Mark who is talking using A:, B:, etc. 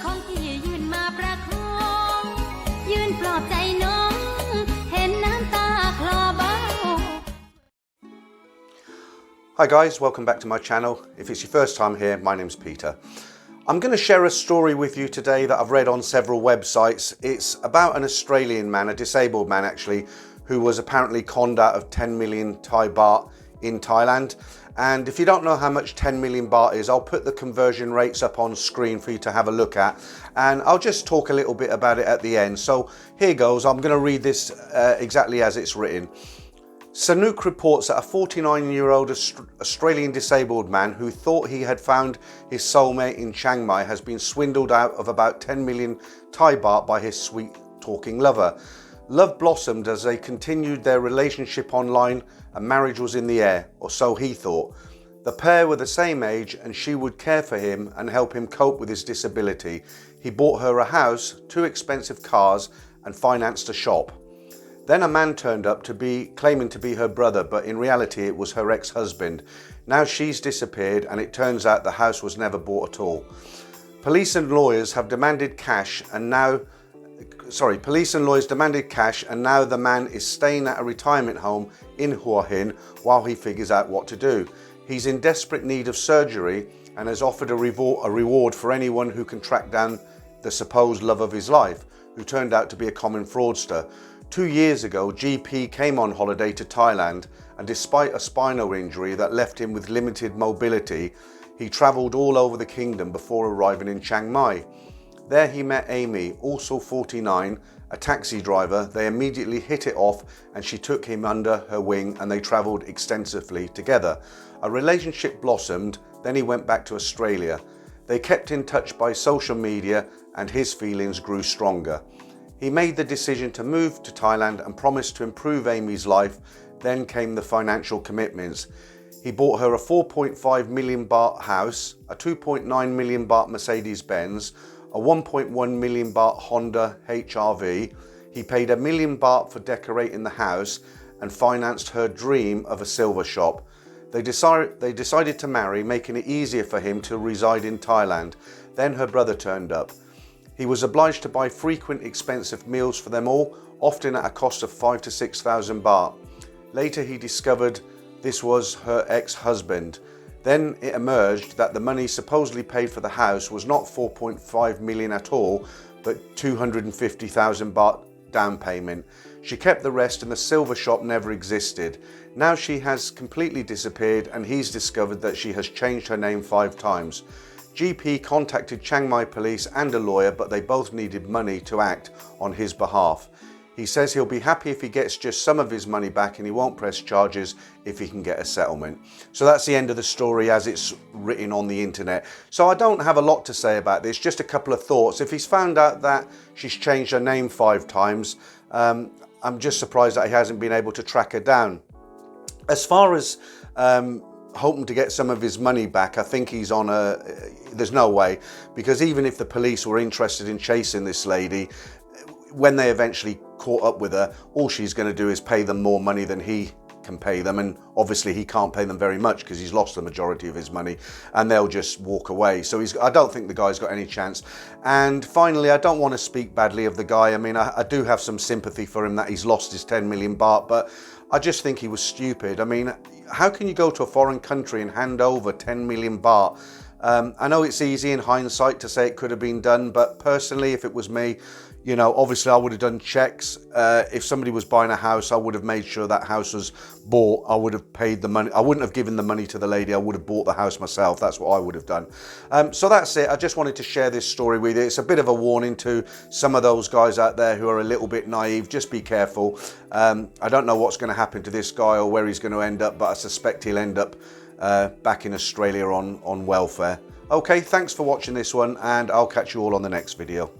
A: ของพี่ยืนมาประคองยืนปลอบใจน้องเห็นน้ำตาคลอเบา
B: Hi guys, welcome back to my channel. If it's your first time here, my name's Peter. I'm going to share a story with you today that I've read on several websites. It's about an Australian man, a disabled man actually, who was apparently conned out of 10 million Thai baht in Thailand. And if you don't know how much 10 million baht is, I'll put the conversion rates up on screen for you to have a look at. And I'll just talk a little bit about it at the end. So here goes, I'm going to read this exactly as it's written. Sanook reports that a 49-year-old Australian disabled man who thought he had found his soulmate in Chiang Mai has been swindled out of about 10 million Thai baht by his sweet-talking lover. Love blossomed as they continued their relationship online and marriage was in the air, or so he thought. The pair were the same age and she would care for him and help him cope with his disability. He bought her a house, 2 expensive cars and financed a shop. Then a man turned up claiming to be her brother, but in reality it was her ex-husband. Now she's disappeared and it turns out the house was never bought at all. Police and lawyers demanded cash and now the man is staying at a retirement home in Hua Hin while he figures out what to do. He's in desperate need of surgery and has offered a reward for anyone who can track down the supposed love of his life, who turned out to be a common fraudster. 2 years ago, GP came on holiday to Thailand and despite a spinal injury that left him with limited mobility, he travelled all over the kingdom before arriving in Chiang Mai. There he met Amy, also 49, a taxi driver. They immediately hit it off and she took him under her wing and they travelled extensively together. A relationship blossomed, then he went back to Australia. They kept in touch by social media and his feelings grew stronger. He made the decision to move to Thailand and promised to improve Amy's life. Then came the financial commitments. He bought her a 4.5 million baht house, a 2.9 million baht Mercedes-Benz, a 1.1 million baht Honda HR-V. He paid $1 million baht for decorating the house and financed her dream of a silver shop. They decided to marry, making it easier for him to reside in Thailand. Then her brother turned up. He was obliged to buy frequent expensive meals for them all, often at a cost of 5,000 to 6,000 baht. Later he discovered this was her ex-husband. Then it emerged that the money supposedly paid for the house was not 4.5 million at all, but 250,000 baht down payment. She kept the rest and the silver shop never existed. Now she has completely disappeared and he's discovered that she has changed her name 5 times. GP contacted Chiang Mai police and a lawyer, but they both needed money to act on his behalf. He says he'll be happy if he gets just some of his money back and he won't press charges if he can get a settlement. So that's the end of the story as it's written on the internet. So I don't have a lot to say about this, just a couple of thoughts. If he's found out that she's changed her name 5 times, I'm just surprised that he hasn't been able to track her down. As far as hoping to get some of his money back, I think he's on there's no way, because even if the police were interested in chasing this lady, when they eventually caught up with her, all she's going to do is pay them more money than he can pay them, and obviously he can't pay them very much because he's lost the majority of his money, and they'll just walk away. So I don't think the guy's got any chance. And finally, I don't want to speak badly of the guy. I mean, I do have some sympathy for him that he's lost his 10 million baht, but I just think he was stupid. I mean, how can you go to a foreign country and hand over 10 million baht? I know it's easy in hindsight to say it could have been done, but personally, if it was me, you know, obviously I would have done checks. If somebody was buying a house, I would have made sure that house was bought. I would have paid the money. I wouldn't have given the money to the lady. I would have bought the house myself. That's what I would have done. So that's it. I just wanted to share this story with you. It's a bit of a warning to some of those guys out there who are a little bit naive. Just be careful. I don't know what's going to happen to this guy or where he's going to end up, but I suspect he'll end up back in Australia on welfare. Okay, thanks for watching this one, and I'll catch you all on the next video.